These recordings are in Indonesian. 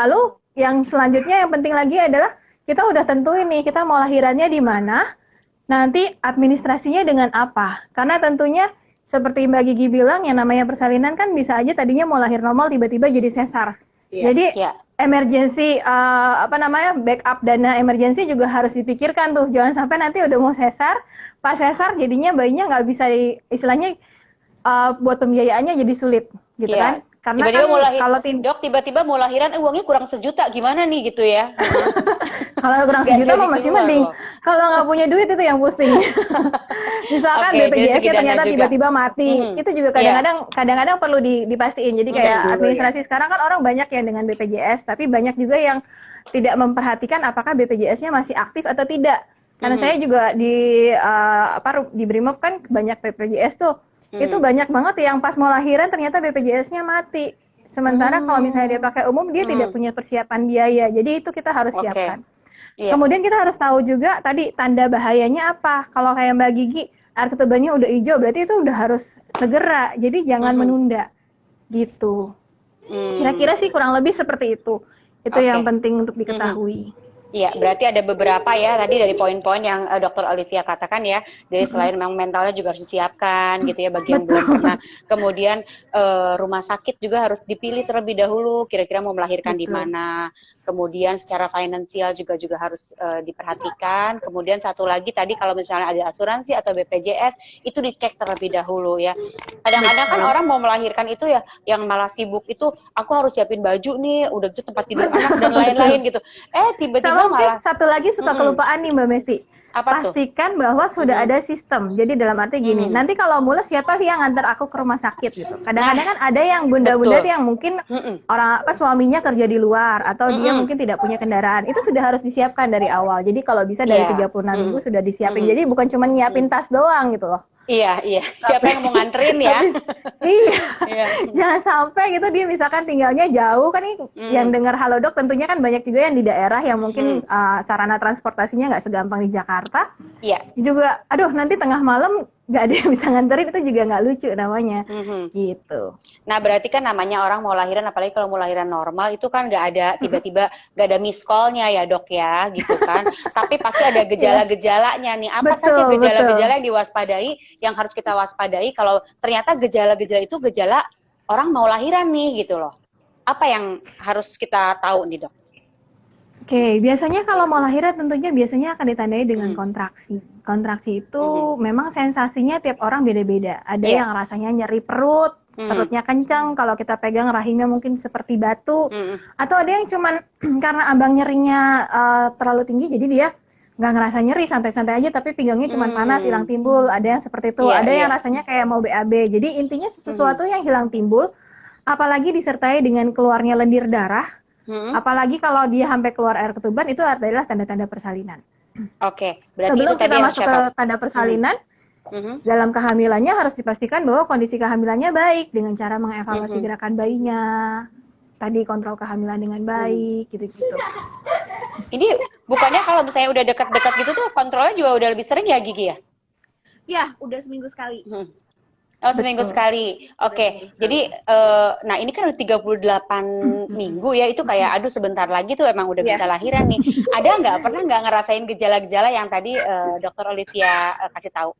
lalu yang selanjutnya yang penting lagi adalah kita udah tentuin nih kita mau lahirannya di mana, nanti administrasinya dengan apa. Karena tentunya seperti Mbak Gigi bilang yang namanya persalinan kan bisa aja tadinya mau lahir normal tiba-tiba jadi sesar. Jadi emergency backup dana emergency juga harus dipikirkan tuh. Jangan sampai nanti udah mau sesar, pas sesar jadinya bayinya nggak bisa istilahnya buat pembiayaannya jadi sulit gitu kan. Karena tiba-tiba kan kalau dok tiba-tiba mau lahiran uangnya kurang 1 juta gimana nih gitu ya. Kalau kurang 1 juta mah masih mending. Kalau nggak punya duit itu yang pusing. Misalkan BPJS-nya ternyata tiba-tiba mati. Itu juga kadang-kadang perlu dipastiin. Jadi kayak administrasi sekarang kan orang banyak yang dengan BPJS, tapi banyak juga yang tidak memperhatikan apakah BPJS-nya masih aktif atau tidak. Karena saya juga di Brimob kan banyak BPJS tuh. Itu banyak banget yang pas mau lahiran ternyata BPJS-nya mati. Sementara kalau misalnya dia pakai umum, dia tidak punya persiapan biaya. Jadi itu kita harus siapkan. Kemudian kita harus tahu juga tadi tanda bahayanya apa. Kalau kayak Mbak Gigi, air ketubannya udah hijau, berarti itu udah harus segera. Jadi jangan menunda. Gitu. Kira-kira sih kurang lebih seperti itu. Itu yang penting untuk diketahui. Iya, berarti ada beberapa ya tadi dari poin-poin yang Dr. Olivia katakan ya. Dari selain memang mentalnya juga harus disiapkan gitu ya bagian belum pernah. Kemudian rumah sakit juga harus dipilih terlebih dahulu. Kira-kira mau melahirkan di mana. Kemudian secara finansial juga harus diperhatikan. Kemudian satu lagi tadi kalau misalnya ada asuransi atau BPJS itu dicek terlebih dahulu ya. Kadang-kadang kan orang mau melahirkan itu ya yang malah sibuk itu aku harus siapin baju nih, udah gitu tempat tidur anak dan lain-lain gitu. Tiba-tiba malah satu lagi suka kelupaan nih Mbak Mesti. Pastikan bahwa sudah ada sistem. Jadi dalam arti gini, nanti kalau mulai siapa sih yang nganter aku ke rumah sakit gitu. Kadang-kadang kan ada yang bunda-bunda yang mungkin suaminya kerja di luar atau dia mungkin tidak punya kendaraan. Itu sudah harus disiapkan dari awal. Jadi kalau bisa dari 36 minggu sudah disiapin. Jadi bukan cuma nyiapin tas doang gitu loh. Iya. Siapa yang mau nganterin ya? Jangan sampai gitu dia misalkan tinggalnya jauh kan yang dengar Halodoc tentunya kan banyak juga yang di daerah yang mungkin sarana transportasinya nggak segampang di Jakarta. Iya. Juga, aduh nanti tengah malam nggak ada yang bisa nganterin itu juga nggak lucu namanya. Gitu. Nah berarti kan namanya orang mau lahiran, apalagi kalau mau lahiran normal itu kan nggak ada tiba-tiba nggak ada miss call-nya ya dok ya, gitu kan. Tapi pasti ada gejala-gejalanya nih. Apa saja gejala-gejala yang diwaspadai, yang harus kita waspadai kalau ternyata gejala-gejala itu gejala orang mau lahiran nih gitu loh. Apa yang harus kita tahu nih dok? Oke, biasanya kalau mau lahiran tentunya biasanya akan ditandai dengan kontraksi. Kontraksi itu memang sensasinya tiap orang beda-beda. Ada yang rasanya nyeri perut, perutnya kencang, kalau kita pegang rahimnya mungkin seperti batu. Atau ada yang cuman karena ambang nyerinya terlalu tinggi, jadi dia nggak ngerasa nyeri, santai-santai aja, tapi pinggangnya cuman panas, hilang timbul. Ada yang seperti itu. Ada yang rasanya kayak mau BAB. Jadi intinya sesuatu yang hilang timbul, apalagi disertai dengan keluarnya lendir darah. Apalagi kalau dia sampai keluar air ketuban itu adalah tanda-tanda persalinan. Oke, berarti sebelum itu tadi kita masuk ke tanda persalinan, dalam kehamilannya harus dipastikan bahwa kondisi kehamilannya baik dengan cara mengevaluasi gerakan bayinya, tadi kontrol kehamilan dengan baik, gitu-gitu. Ini bukannya kalau misalnya udah dekat-dekat gitu tuh kontrolnya juga udah lebih sering ya Gigi ya? Ya, udah seminggu sekali. Oh, seminggu sekali. Oke. Jadi nah ini kan udah 38 minggu ya, itu kayak aduh sebentar lagi tuh emang udah bisa lahiran nih. Ada pernah nggak ngerasain gejala-gejala yang tadi Dr. Olivia kasih tahu?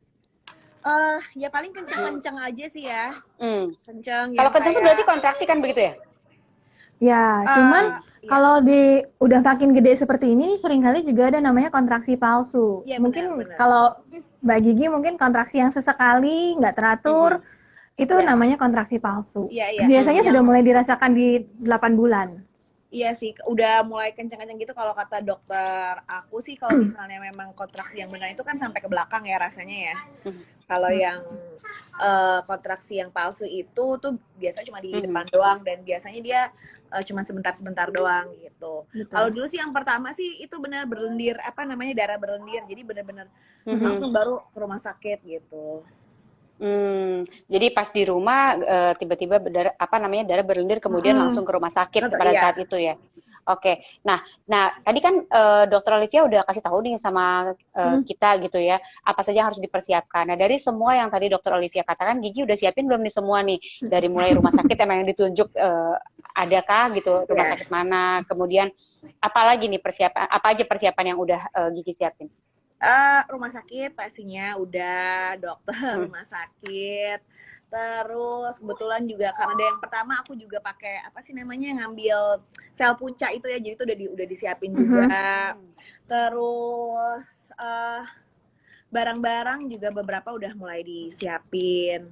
Ya paling kencang-kencang aja sih ya. Kencang. Kalau kencang tuh berarti kontraksi kan begitu ya? Ya, cuman kalau udah makin gede seperti ini seringkali juga ada namanya kontraksi palsu. Ya, mungkin kalau Mbak Gigi mungkin kontraksi yang sesekali nggak teratur, itu namanya kontraksi palsu. Biasanya sudah mulai dirasakan di 8 bulan. Iya sih, udah mulai kencang-kencang gitu. Kalau kata dokter aku sih, kalau misalnya memang kontraksi yang benar itu kan sampai ke belakang ya rasanya ya. Kalau yang kontraksi yang palsu itu tuh biasanya cuma di depan doang, dan biasanya dia cuma sebentar-sebentar doang gitu. Kalau dulu sih yang pertama sih itu benar berlendir, darah berlendir. Jadi benar-benar langsung baru ke rumah sakit gitu. Jadi pas di rumah tiba-tiba darah berlendir kemudian langsung ke rumah sakit pada saat itu ya. Oke. Nah tadi kan Dr. Olivia udah kasih tahu nih sama kita gitu ya, apa saja yang harus dipersiapkan. Nah dari semua yang tadi Dr. Olivia katakan, Gigi udah siapin belum nih semua nih, dari mulai rumah sakit emang yang ditunjuk adakah gitu rumah sakit mana? Kemudian apalagi nih persiapan, apa aja persiapan yang udah Gigi siapin? Rumah sakit pastinya udah, dokter rumah sakit. Terus kebetulan juga karena ada yang pertama aku juga pakai apa sih namanya, ngambil sel punca itu ya, jadi itu udah disiapin juga. Terus barang-barang juga beberapa udah mulai disiapin.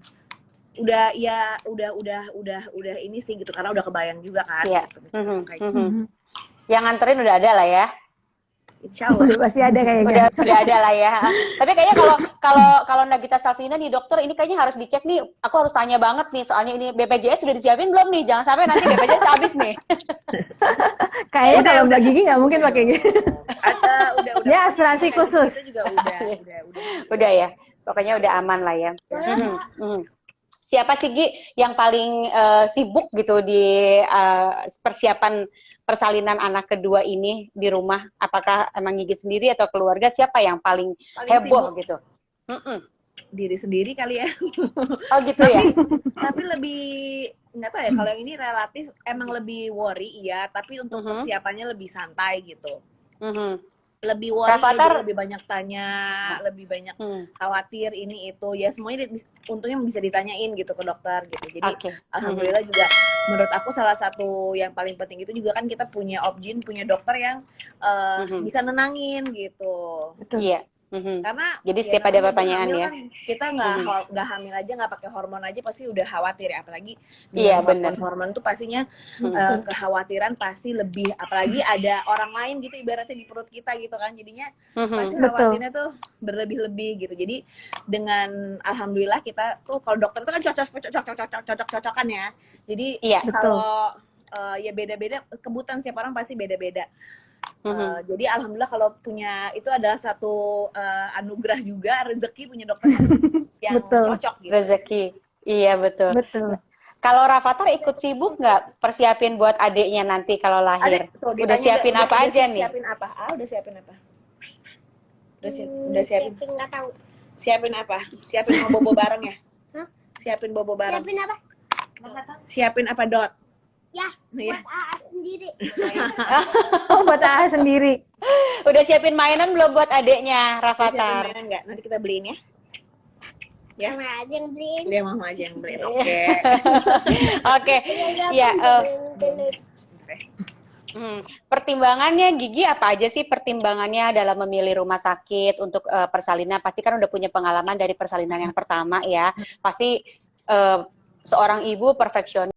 Udah ya udah ini sih gitu, karena udah kebayang juga kan. Iya. Gitu. Kayak gitu. Yang nganterin udah ada lah ya. Insya Allah. Udah pasti ada kayaknya. Udah ada lah ya. Tapi kayaknya kalau Nagita Slavina nih dokter, ini kayaknya harus dicek nih. Aku harus tanya banget nih, soalnya ini BPJS sudah disiapin belum nih? Jangan sampai nanti BPJS habis nih. Kayaknya kalau Mbak Gigi nggak mungkin pakai gitu. Udah. Ya, asuransi khusus. Itu juga udah. Udah ya. Pokoknya udah aman lah ya. Siapa sih Gi yang paling sibuk gitu di persiapan persalinan anak kedua ini di rumah? Apakah emang Gigi sendiri atau keluarga? Siapa yang paling heboh sibuk. gitu? Diri sendiri kali ya. Oh gitu ya? Tapi lebih nggak tahu ya, kalau yang ini relatif emang lebih worry ya, tapi untuk persiapannya lebih santai gitu. Lebih worry, lebih banyak tanya, lebih banyak khawatir ini itu ya, semuanya untungnya bisa ditanyain gitu ke dokter gitu. Jadi alhamdulillah juga menurut aku salah satu yang paling penting itu juga kan kita punya objin, punya dokter yang bisa nenangin gitu. Iya. Karena jadi setiap ada pertanyaan ya, kan kita nggak hamil aja, nggak pakai hormon aja pasti udah khawatir ya, apalagi hormon tuh pastinya kekhawatiran pasti lebih, apalagi ada orang lain gitu ibaratnya di perut kita gitu kan, jadinya pasti khawatirnya tuh berlebih-lebih gitu. Jadi dengan alhamdulillah kita tuh kalau dokter itu kan cocok-cocokan ya, jadi kalau ya beda-beda, kebutuhan setiap orang pasti beda-beda. Jadi alhamdulillah kalau punya itu adalah satu anugerah juga, rezeki punya dokter yang cocok gitu. Rezeki, iya betul. Kalau Rafathar ikut sibuk nggak persiapin buat adiknya nanti kalau lahir? Udah siapin apa aja nih? Siapin apa? Udah siapin apa? Udah siapin? Nggak tahu. Siapin apa? Siapin mau bobo bareng ya? Siapin bobo bareng. Siapin apa? Siapin apa Dot? Ya, buat AA sendiri. Buat AA sendiri. Udah siapin mainan belum buat adiknya, Rafathar? Siapin mainan nggak? Nanti kita beliin ya. Ya, Mama aja yang beliin. Dia Mama aja yang beliin. Oke. Oke. Ya. Pertimbangannya Gigi apa aja sih pertimbangannya dalam memilih rumah sakit untuk persalinan? Pasti kan udah punya pengalaman dari persalinan yang pertama ya. Pasti seorang ibu perfeksionis